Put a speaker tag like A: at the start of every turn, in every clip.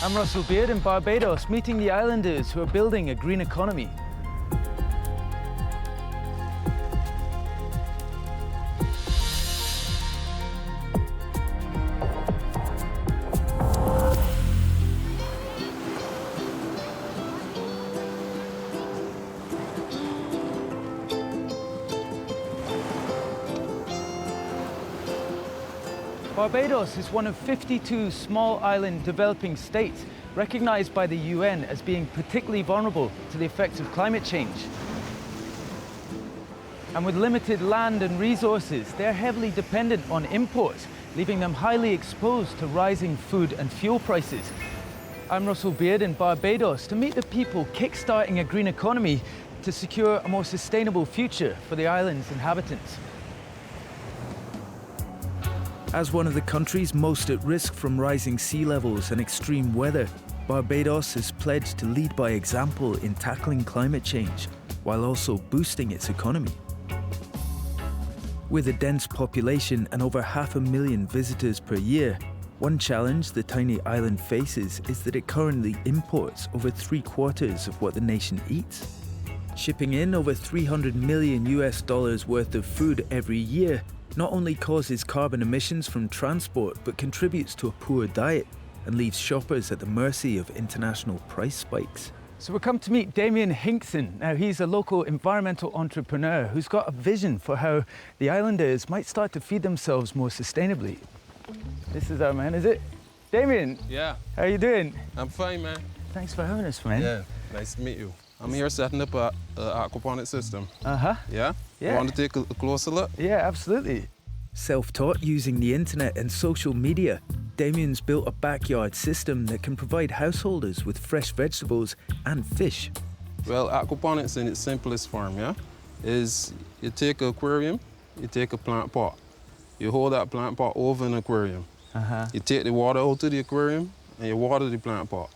A: I'm Russell Beard in Barbados, meeting the islanders who are building a green economy. Barbados is one of 52 small island developing states recognized by the UN as being particularly vulnerable to the effects of climate change. And with limited land and resources, they're heavily dependent on imports, leaving them highly exposed to rising food and fuel prices. I'm Russell Beard in Barbados to meet the people kickstarting a green economy to secure a more sustainable future for the island's inhabitants. As one of the countries most at risk from rising sea levels and extreme weather, Barbados has pledged to lead by example in tackling climate change, while also boosting its economy. With a dense population and over 500,000 visitors per year, one challenge the tiny island faces is that it currently imports over 3/4 of what the nation eats. Shipping in over $300 million worth of food every year not only causes carbon emissions from transport, but contributes to a poor diet and leaves shoppers at the mercy of international price spikes. So we're come to meet DAMIAN HINKSON. Now, he's a local environmental entrepreneur who's got a vision for how the islanders might start to feed themselves more sustainably. This is our man, is it? DAMIAN?
B: Yeah.
A: How you doing?
B: I'm fine, man.
A: Thanks for having us, man.
B: Yeah, nice to meet you. I'm here setting up an aquaponics system.
A: Uh-huh.
B: Yeah?
A: Yeah.
B: You want to take a closer look?
A: Yeah, absolutely. Self-taught using the internet and social media, Damian's built a backyard system that can provide householders with fresh vegetables and fish.
B: Well, aquaponics in its simplest form, yeah, is you take an aquarium, you take a plant pot. You hold that plant pot over an aquarium.
A: Uh-huh.
B: You take the water out of the aquarium and you water the plant pot.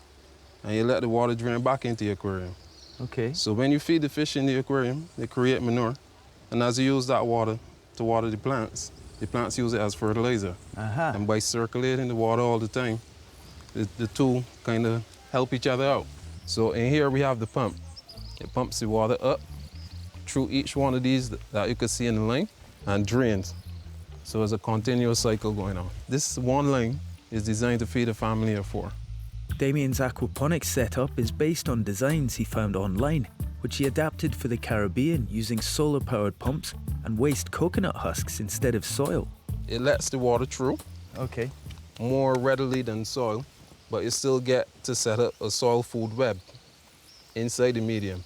B: And you let the water drain back into the aquarium.
A: Okay.
B: So when you feed the fish in the aquarium, they create manure. And as you use that water to water the plants use it as fertilizer.
A: Uh-huh.
B: And by circulating the water all the time, the two kind of help each other out. So in here we have the pump. It pumps the water up through each one of these that you can see in the line and drains. So it's a continuous cycle going on. This one line is designed to feed a family of 4.
A: Damian's aquaponics setup is based on designs he found online, which he adapted for the Caribbean using solar-powered pumps and waste coconut husks instead of soil.
B: It lets the water through
A: Okay.
B: more readily than soil, but you still get to set up a soil food web inside the medium,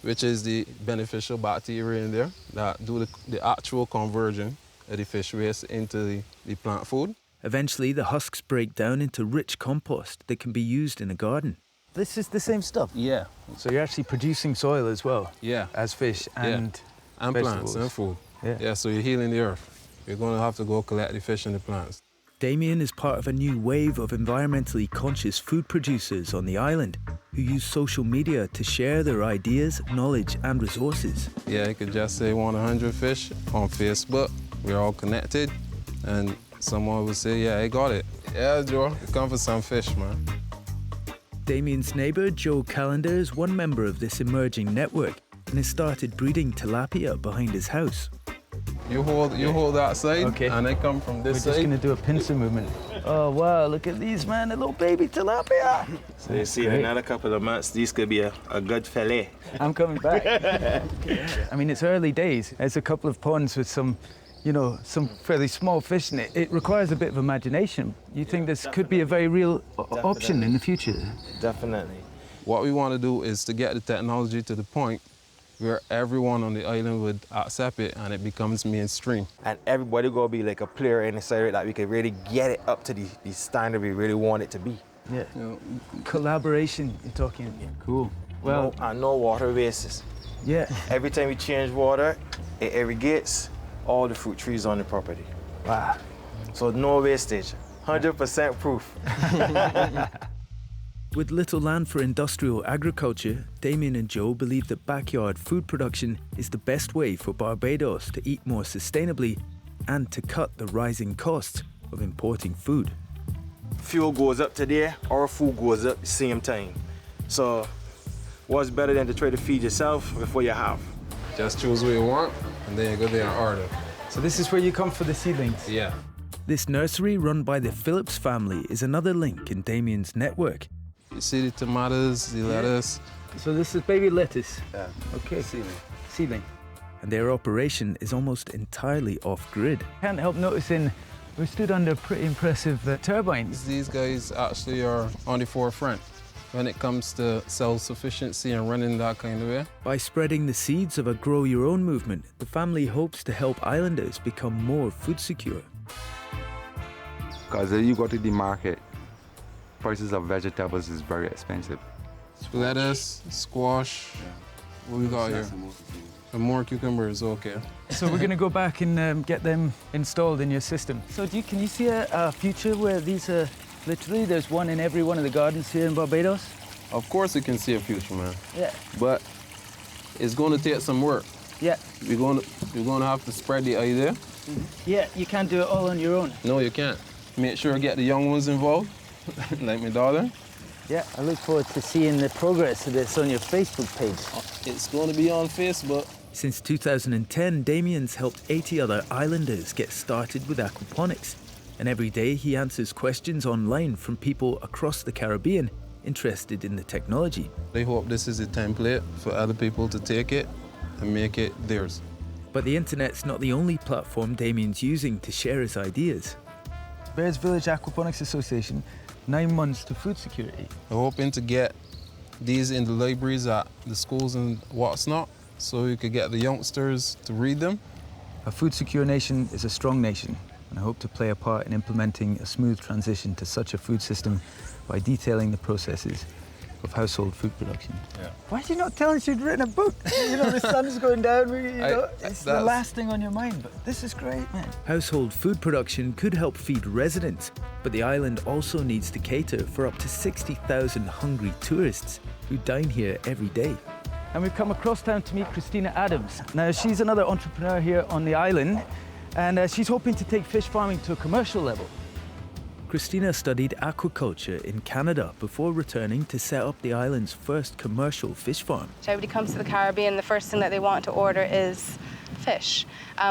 B: which is the beneficial bacteria in there that do the actual conversion of the fish waste into the plant food.
A: Eventually, the husks break down into rich compost that can be used in a garden. This is the same stuff?
B: Yeah.
A: So you're actually producing soil as well?
B: Yeah.
A: As fish and
B: And
A: vegetables.
B: plants and food.
A: Yeah.
B: So you're healing the earth. You're going to have to go collect the fish and the plants.
A: Damian is part of a new wave of environmentally conscious food producers on the island who use social media to share their ideas, knowledge and resources.
B: Yeah, you could just say 100 fish on Facebook. We're all connected. And someone would say, yeah, I got it. Yeah, Joe, come for some fish, man.
A: Damian's neighbour, Joe Callender, is one member of this emerging network and has started breeding tilapia behind his house.
B: You hold that side,
A: Okay.
B: and I come from this
A: We're
B: side.
A: just going to do a pincer movement. Oh, wow, look at these, man, a little baby tilapia.
C: So you see, in another couple of months, these could be a good fillet.
A: I'm coming back. I mean, it's early days. There's a couple of ponds with some fairly small fish in it. It requires a bit of imagination. You think this could be a very real option in the future?
C: Definitely.
B: What we want to do is to get the technology to the point where everyone on the island would accept it and it becomes mainstream.
C: And everybody gonna be like a player in the side that we could really get it up to the standard we really want it to be.
A: Yeah. Collaboration, you're talking. Cool. Well,
C: no water wastes.
A: yeah.
C: Every time we change water, it irrigates all the fruit trees on the property.
A: Wow.
C: So no wastage. 100% proof.
A: With little land for industrial agriculture, Damian and Joe believe that backyard food production is the best way for Barbados to eat more sustainably and to cut the rising costs of importing food.
C: fuel goes up to there, our food goes up the same time. So what's better than to try to feed yourself with what you have?
B: Just choose what you want, and then you go there and order.
A: So this is where you come for the seedlings?
B: Yeah.
A: This nursery run by the Phillips family is another link in Damian's network.
B: You see the tomatoes, the lettuce.
A: So this is baby lettuce?
B: Yeah.
A: Okay. Seedling. And their operation is almost entirely off-grid. Can't help noticing we stood under pretty impressive turbines.
B: These guys actually are on the forefront when it comes to self-sufficiency and running that kind of way.
A: By spreading the seeds of a grow-your-own movement, the family hopes to help islanders become more food secure.
D: Because you go to the market, prices of vegetables is very expensive.
B: Lettuce, squash, what we got here? And more cucumbers, okay.
A: So we're going to go back and get them installed in your system. So can you see a future where these are literally, there's one in every one of the gardens here in Barbados?
B: Of course you can see a future, man.
A: Yeah.
B: But it's going to take some work.
A: Yeah.
B: You're going to have to spread the idea.
A: Yeah, you can't do it all on your own.
B: No, you can't. Make sure you get the young ones involved, like my daughter.
A: Yeah, I look forward to seeing the progress of this on your Facebook page.
B: It's going to be on Facebook.
A: Since 2010, Damian's helped 80 other islanders get started with aquaponics. And every day he answers questions online from people across the Caribbean interested in the technology.
B: I hope this is a template for other people to take it and make it theirs.
A: But the internet's not the only platform Damian's using to share his ideas. BAIRD'S Village Aquaponics Association, 9 months to food security.
B: I'm hoping to get these in the libraries at the schools and what's not, so you could get the youngsters to read them.
A: A food secure nation is a strong nation, and I hope to play a part in implementing a smooth transition to such a food system by detailing the processes of household food production.
B: Yeah.
A: Why did you not tell us you'd written a book? You know, the sun's going down, it's the last thing on your mind, but this is great, man. Household food production could help feed residents, but the island also needs to cater for up to 60,000 hungry tourists who dine here every day. And we've come across town to meet KRISTINA Adams. Now, she's another entrepreneur here on the island, and she's hoping to take fish farming to a commercial level. KRISTINA studied aquaculture in Canada before returning to set up the island's first commercial fish farm.
E: Everybody comes to the Caribbean, the first thing that they want to order is fish.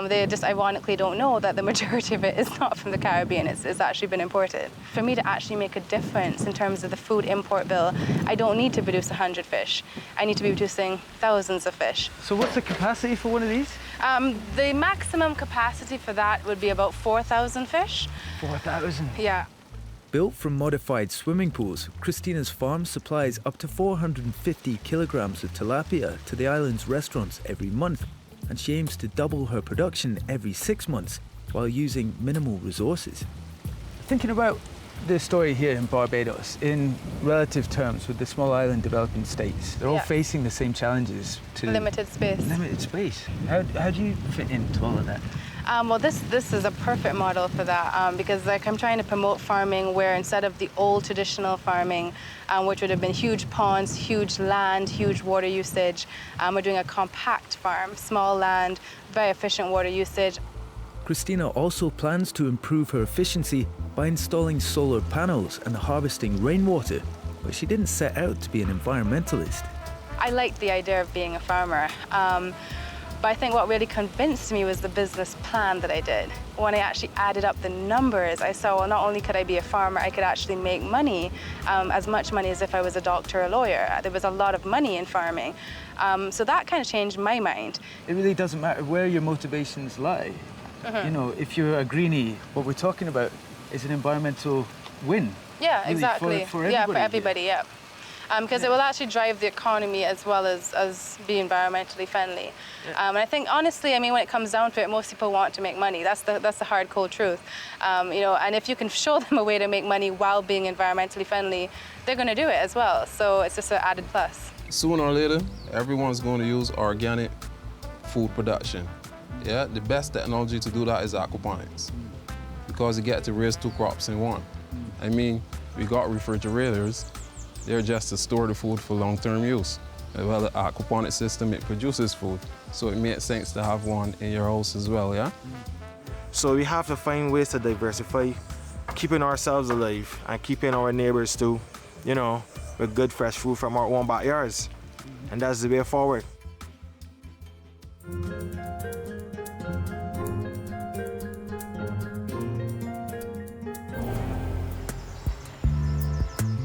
E: They just ironically don't know that the majority of it is not from the Caribbean, it's actually been imported. For me to actually make a difference in terms of the food import bill, I don't need to produce 100 fish. I need to be producing thousands of fish.
A: So what's the capacity for one of these?
E: The maximum capacity for that would be about 4,000 fish.
A: 4,000?
E: Yeah.
A: Built from modified swimming pools, KRISTINA's farm supplies up to 450 kilograms of tilapia to the island's restaurants every month, and she aims to double her production every 6 months while using minimal resources. Thinking about the story here in Barbados, in relative terms with the small island developing states, they're all facing the same challenges to
E: limited space.
A: Limited space. How do you fit into all of that?
E: Well, this is a perfect model for that because I'm trying to promote farming where instead of the old traditional farming, which would have been huge ponds, huge land, huge water usage, we're doing a compact farm, small land, very efficient water usage.
A: KRISTINA also plans to improve her efficiency by installing solar panels and harvesting rainwater, but she didn't set out to be an environmentalist.
E: I liked the idea of being a farmer. But I think what really convinced me was the business plan that I did. When I actually added up the numbers, I saw, well, not only could I be a farmer, I could actually make money, as much money as if I was a doctor or a lawyer. There was a lot of money in farming. So that kind of changed my mind.
A: It really doesn't matter where your motivations lie. You know, if you're a greenie, what we're talking about is an environmental win.
E: Yeah,
A: really,
E: exactly.
A: For everybody.
E: Yeah, for everybody, yeah. Because it will actually drive the economy as well as be environmentally friendly. And I think, honestly, I mean, when it comes down to it, most people want to make money. That's the hard, cold truth. You know, and if you can show them a way to make money while being environmentally friendly, they're going to do it as well. So it's just an added plus.
B: Sooner or later, everyone's going to use organic food production. Yeah, the best technology to do that is aquaponics because you get to raise 2 crops in one. I mean, we got refrigerators. They're just to store the food for long-term use. Well, the aquaponic system, it produces food, so it makes sense to have one in your house as well, yeah?
C: So we have to find ways to diversify keeping ourselves alive and keeping our neighbors too, you know, with good fresh food from our own backyards. And that's the way forward.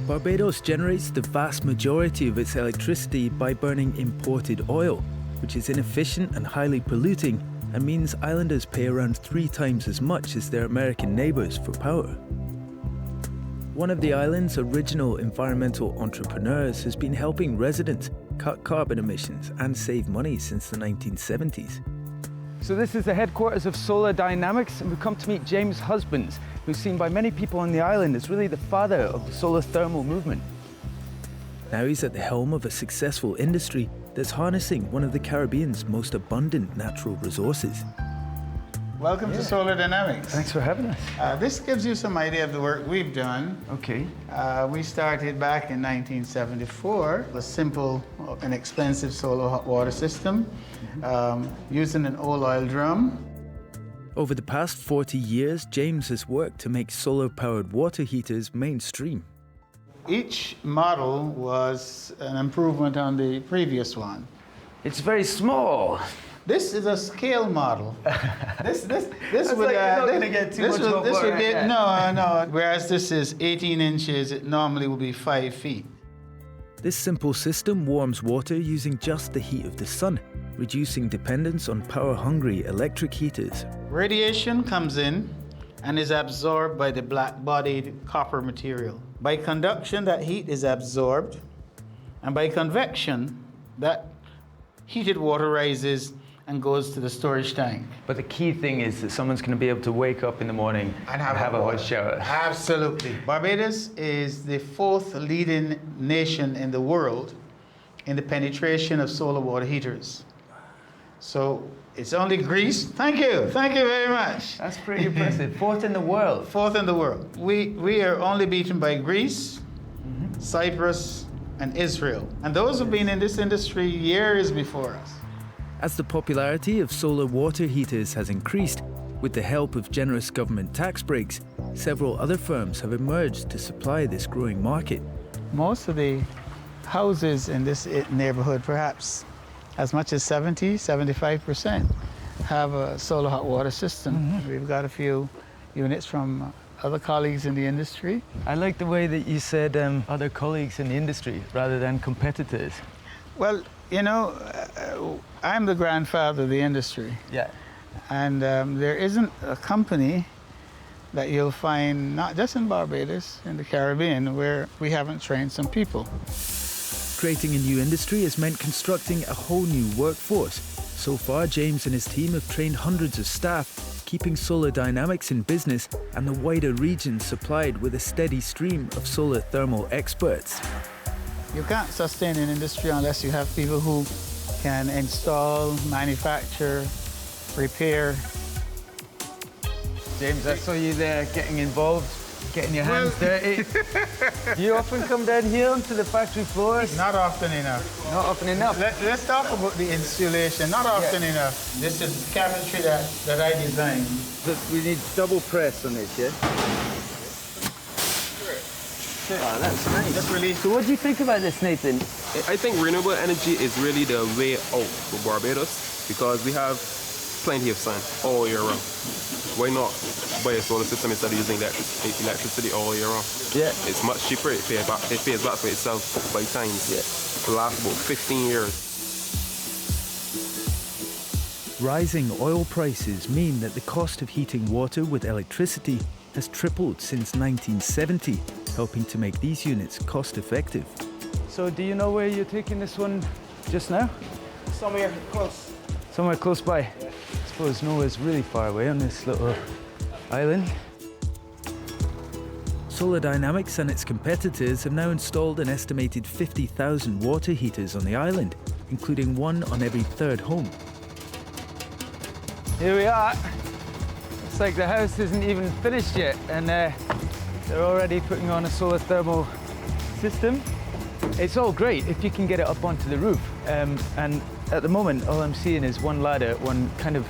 A: Barbados generates the vast majority of its electricity by burning imported oil, which is inefficient and highly polluting, and means islanders pay around 3 times as much as their American neighbours for power. One of the island's original environmental entrepreneurs has been helping residents cut carbon emissions and save money since the 1970s.
F: So this is the headquarters of Solar Dynamics, and we've come to meet James Husbands, who's seen by many people on the island as really the father of the solar thermal movement.
A: Now he's at the helm of a successful industry that's harnessing one of the Caribbean's most abundant natural resources.
G: Welcome to Solar Dynamics.
F: Thanks for having us.
G: This gives you some idea of the work we've done.
F: Okay.
G: We started back in 1974, a simple and expensive solar hot water system using an old oil drum.
A: Over the past 40 years, James has worked to make solar-powered water heaters mainstream.
G: Each model was an improvement on the previous one.
F: It's very small.
G: This is a scale model. This would
F: like you're not gonna get too much more
G: this would be,
F: yeah.
G: no. Whereas this is 18 inches, it normally would be 5 feet.
A: This simple system warms water using just the heat of the sun, reducing dependence on power-hungry electric heaters.
G: Radiation comes in and is absorbed by the black-bodied copper material. By conduction, that heat is absorbed, and by convection, that heated water rises and goes to the storage tank.
F: But the key thing is that someone's going to be able to wake up in the morning and have a hot shower.
G: Absolutely. Barbados is the 4th leading nation in the world in the penetration of solar water heaters. So it's only Greece. Thank you very much.
F: That's pretty impressive. 4th in the world.
G: 4th in the world. We are only beaten by Greece, Cyprus, and Israel. And those have been in this industry years before us.
A: As the popularity of solar water heaters has increased, with the help of generous government tax breaks, several other firms have emerged to supply this growing market.
G: Most of the houses in this neighborhood, perhaps as much as 75%, have a solar hot water system. We've got a few units from other colleagues in the industry.
F: I like the way that you said other colleagues in the industry rather than competitors.
G: Well, you know, I'm the grandfather of the industry.
F: Yeah.
G: And there isn't a company that you'll find, not just in Barbados, in the Caribbean, where we haven't trained some people.
A: Creating a new industry has meant constructing a whole new workforce. So far, James and his team have trained hundreds of staff, keeping Solar Dynamics in business and the wider region supplied with a steady stream of solar thermal experts.
G: You can't sustain an industry unless you have people who can install, manufacture, repair.
F: James, I saw you there getting involved, getting your hands dirty. You often come down here onto the factory floor?
G: Not often enough.
F: Not often enough.
G: Let's talk about the insulation. Not often enough. This is cabinetry that I designed.
F: We need double press on this, yeah? Oh, that's nice.
G: Just really.
F: So what do you think about this, Nathan?
H: I think renewable energy is really the way out for Barbados because we have plenty of sun all year round. Why not buy a solar system instead of using electricity all year round?
F: Yeah.
H: It's much cheaper. It pays back for itself by times.
F: Yeah.
H: It'll last about 15 years.
A: Rising oil prices mean that the cost of heating water with electricity has tripled since 1970, helping to make these units cost-effective.
F: So do you know where you're taking this one just now?
C: Somewhere close.
F: Somewhere close by. I suppose nowhere's really far away on this little island.
A: Solar Dynamics and its competitors have now installed an estimated 50,000 water heaters on the island, including one on every 3rd home.
F: Here we are. Looks like the house isn't even finished yet, and they're already putting on a solar thermal system. It's all great if you can get it up onto the roof. And at the moment, all I'm seeing is one ladder, one kind of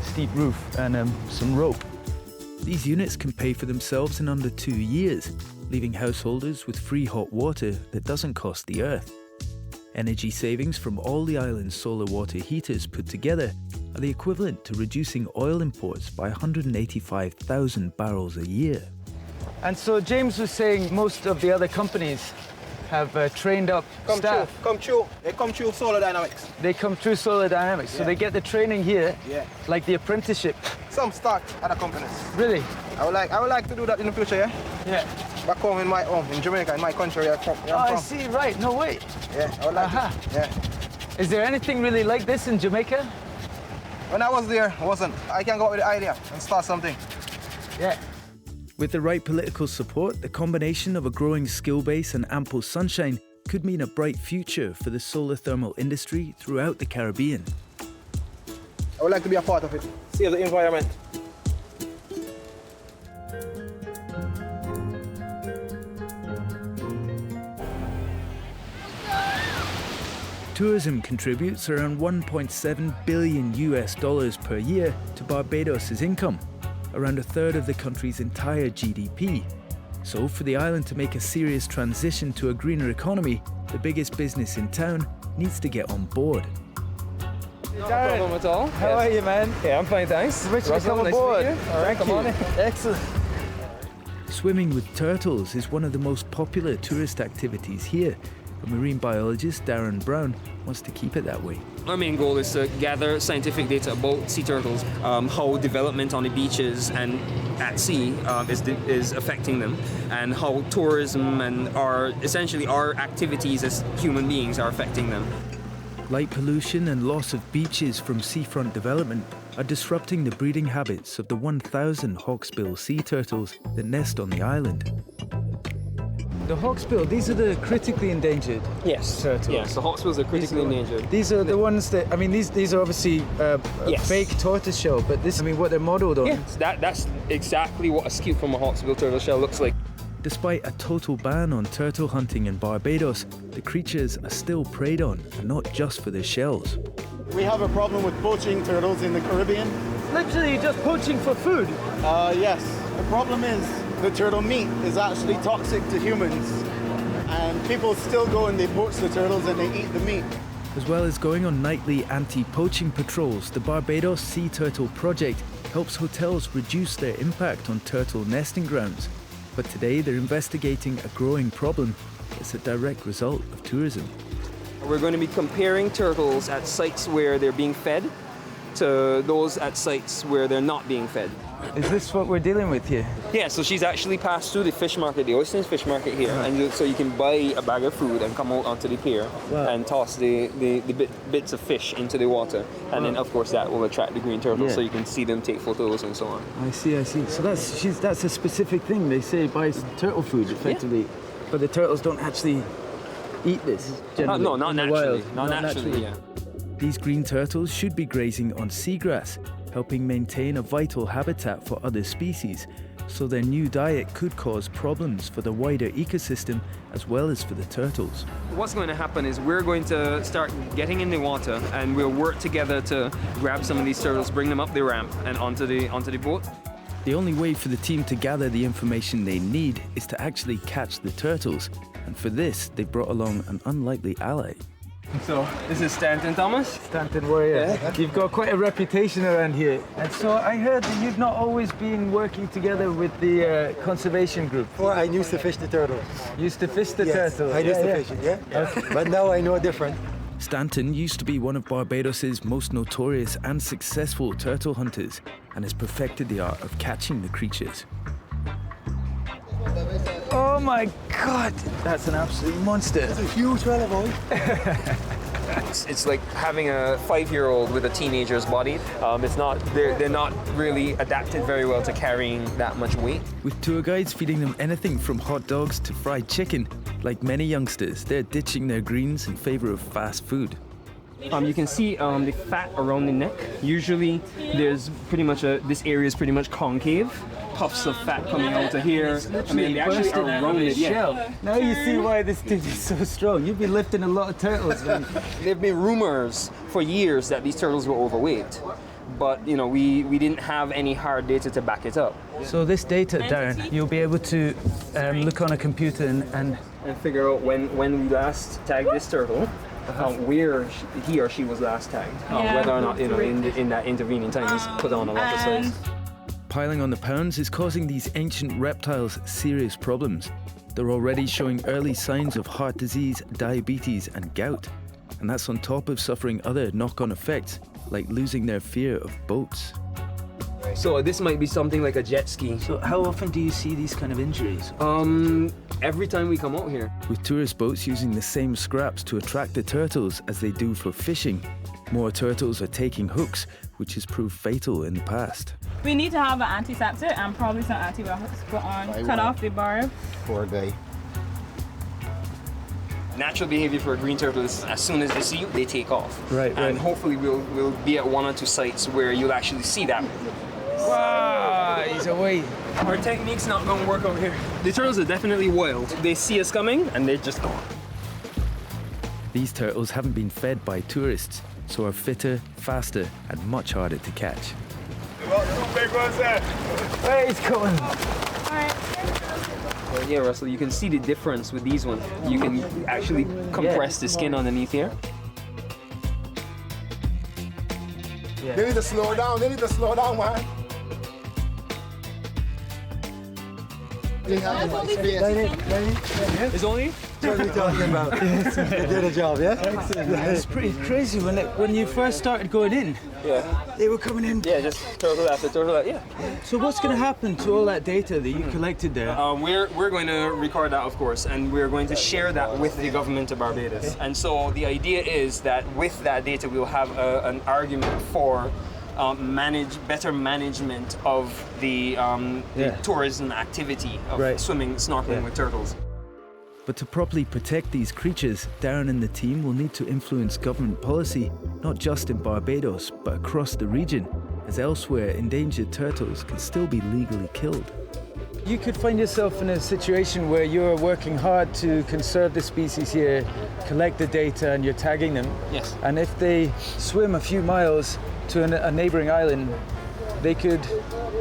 F: steep roof, and some rope.
A: These units can pay for themselves in under 2 years, leaving householders with free hot water that doesn't cost the earth. Energy savings from all the island's solar water heaters put together are the equivalent to reducing oil imports by 185,000 barrels a year.
F: And so James was saying most of the other companies have trained up staff.
C: They come through Solar Dynamics.
F: They come through Solar Dynamics, so they get the training here, like the apprenticeship.
C: Some start at the companies.
F: Really?
C: I would like to do that in the future, yeah?
F: Yeah.
C: Back home in my home, in Jamaica, in my country where I'm from.
F: I see, right, no way.
C: Yeah, I would like to. Yeah.
F: Is there anything really like this in Jamaica?
C: When I was there, it wasn't. I can go out with the idea and start something.
F: Yeah.
A: With the right political support, the combination of a growing skill base and ample sunshine could mean a bright future for the solar thermal industry throughout the Caribbean.
C: I would like to be a part of it. Save the environment.
A: Tourism contributes around $1.7 billion per year to Barbados' income, around a third of the country's entire GDP. So for the island to make a serious transition to a greener economy, the biggest business in town needs to get on board.
I: No problem at all.
F: How are you, man?
I: Yeah, I'm fine, thanks.
F: Richard,
I: Russell,
F: come
I: nice
F: aboard.
I: to meet you. All right, come on in.
F: Excellent.
A: Swimming with turtles is one of the most popular tourist activities here, and marine biologist DARREN Browne wants to keep it that way.
J: Our main goal is to gather scientific data about sea turtles, how development on the beaches and at sea is affecting them, and how tourism and essentially our activities as human beings are affecting them.
A: Light pollution and loss of beaches from seafront development are disrupting the breeding habits of the 1,000 hawksbill sea turtles that nest on the island.
F: The hawksbill, these are the critically endangered turtles.
J: Yes, the hawksbills are critically endangered.
F: These are the ones that, I mean, these are obviously fake tortoiseshell, but this, I mean, what they're modeled on.
J: Yes, that's exactly what a scoop from a hawksbill turtle shell looks like.
A: Despite a total ban on turtle hunting in Barbados, the creatures are still preyed on, and not just for their shells.
K: We have a problem with poaching turtles in the Caribbean.
F: Literally just poaching for food?
K: Yes. The problem is the turtle meat is actually toxic to humans, and people still go and they poach the turtles and they eat the meat.
A: As well as going on nightly anti-poaching patrols, the Barbados Sea Turtle Project helps hotels reduce their impact on turtle nesting grounds. But today they're investigating a growing problem that's a direct result of tourism.
J: We're going to be comparing turtles at sites where they're being fed to those at sites where they're not being fed.
F: Is this what we're dealing with here?
J: Yeah, so she's actually passed through the fish market, the Oysters fish market here, and so you can buy a bag of food and come out onto the pier and toss the bits of fish into the water, and then of course that will attract the green turtles, so you can see them take photos and so on.
F: I see. So that's a specific thing. They say buy turtle food effectively, but the turtles don't actually eat this.
J: No, not naturally. Not naturally. Yeah.
A: These green turtles should be grazing on seagrass, helping maintain a vital habitat for other species, so their new diet could cause problems for the wider ecosystem as well as for the turtles.
J: What's going to happen is we're going to start getting in the water and we'll work together to grab some of these turtles, bring them up the ramp and onto the boat.
A: The only way for the team to gather the information they need is to actually catch the turtles, and for this they brought along an unlikely ally.
J: So, this is Stanton Thomas.
F: Stanton Warrior. Yeah. You've got quite a reputation around here. And so I heard that you've not always been working together with the conservation group.
L: Well, I used to fish the turtles.
F: Used to fish the turtles?
L: I used to fish it, Okay. But now I know different.
A: Stanton used to be one of Barbados' most notorious and successful turtle hunters and has perfected the art of catching the creatures.
F: Oh my God, that's an absolute monster.
L: It's a huge fella, boy.
J: It's like having a 5-year-old with a teenager's body. They're not really adapted very well to carrying that much weight.
A: With tour guides feeding them anything from hot dogs to fried chicken, like many youngsters, they're ditching their greens in favor of fast food.
J: You can see the fat around the neck. Usually there's pretty much this area is pretty much concave. Puffs of fat coming out of here. I mean, they actually are rounded. Yeah.
F: Now you see why this dude is so strong. You've been lifting a lot of turtles, man.
J: There have been rumors for years that these turtles were overweight. but you know, we didn't have any hard data to back it up.
F: So this data, Darren, you'll be able to look on a computer and
J: figure out when we last tagged this turtle, where he or she was last tagged, whether or not, you know, in that intervening time he's put on a lot of size.
A: Piling on the pounds is causing these ancient reptiles serious problems. They're already showing early signs of heart disease, diabetes and gout. And that's on top of suffering other knock-on effects, like losing their fear of boats.
J: So this might be something like a jet ski.
F: So how often do you see these kind of injuries?
J: Every time we come out here.
A: With tourist boats using the same scraps to attract the turtles as they do for fishing, more turtles are taking hooks, which has proved fatal in the past.
M: We need to have an antiseptic and probably some antibiotics put on. Cut off the barb.
K: Poor guy.
J: Natural behavior for a green turtle is as soon as they see you, they take off.
F: Right.
J: And hopefully we'll be at one or two sites where you'll actually see that.
F: Wow, he's away.
J: Our technique's not going to work over here. The turtles are definitely wild. They see us coming and they're just gone.
A: These turtles haven't been fed by tourists, so are fitter, faster, and much harder to catch.
F: Hey, he's coming.
J: Yeah, Russell, you can see the difference with these ones. You can actually compress the skin underneath here.
K: Yeah. They need to slow down. They need to slow down, man.
J: It's only?
L: What are we talking about? They did a job, yeah?
F: It's pretty crazy when you first started going in.
J: Yeah.
F: They were coming in.
J: Yeah, just turtle after turtle after, yeah.
F: So what's going to happen to all that data that you collected there?
J: We're going to record that, of course, and we're going to share that with the government of Barbados. And so the idea is that with that data, we'll have an argument for better management of the tourism activity of swimming, snorkeling with turtles.
A: But to properly protect these creatures, Darren and the team will need to influence government policy, not just in Barbados, but across the region, as elsewhere endangered turtles can still be legally killed.
F: You could find yourself in a situation where you're working hard to conserve the species here, collect the data, and you're tagging them.
J: Yes.
F: And if they swim a few miles to a neighboring island, they could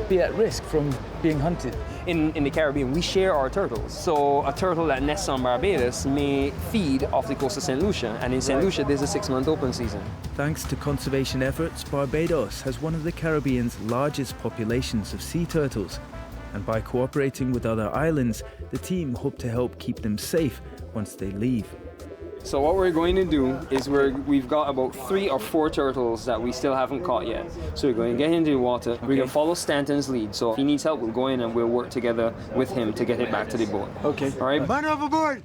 F: be at risk from being hunted.
J: In the Caribbean, we share our turtles. So a turtle that nests on Barbados may feed off the coast of St. Lucia, and in St. Lucia there's a 6-month open season.
A: Thanks to conservation efforts, Barbados has one of the Caribbean's largest populations of sea turtles. And by cooperating with other islands, the team hope to help keep them safe once they leave.
J: So what we're going to do is we've got about 3 or 4 turtles that we still haven't caught yet. So we're going to get into the water. We're going to follow Stanton's lead. So if he needs help, we'll go in and we'll work together with him to get it back to the boat.
F: Okay.
J: All right?
L: Man overboard!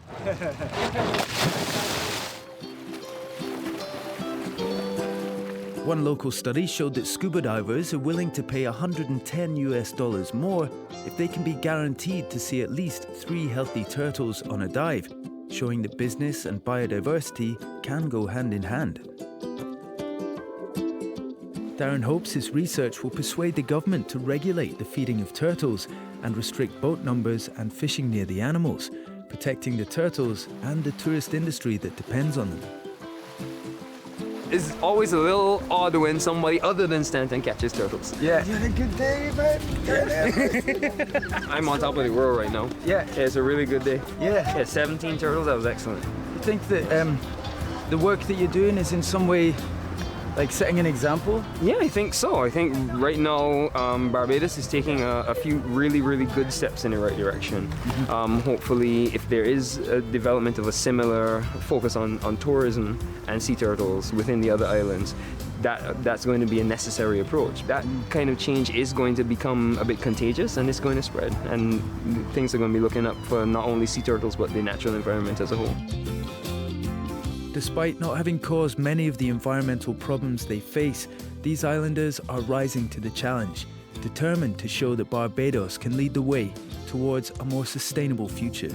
A: One local study showed that scuba divers are willing to pay $110 more if they can be guaranteed to see at least 3 healthy turtles on a dive, showing that business and biodiversity can go hand in hand. Darren hopes his research will persuade the government to regulate the feeding of turtles and restrict boat numbers and fishing near the animals, protecting the turtles and the tourist industry that depends on them.
J: It's always a little odd when somebody other than Stanton catches turtles.
F: Yeah.
L: You had a good day, man.
J: I'm on top of the world right now.
F: Yeah.
J: It's a really good day.
F: Yeah.
J: 17 turtles, that was excellent.
F: You think that the work that you're doing is in some way like setting an example?
J: Yeah, I think so. I think right now Barbados is taking a few really, really good steps in the right direction. Hopefully, if there is a development of a similar focus on tourism and sea turtles within the other islands, that's going to be a necessary approach. That kind of change is going to become a bit contagious and it's going to spread. And things are going to be looking up for not only sea turtles, but the natural environment as a whole.
A: Despite not having caused many of the environmental problems they face, these islanders are rising to the challenge, determined to show that Barbados can lead the way towards a more sustainable future.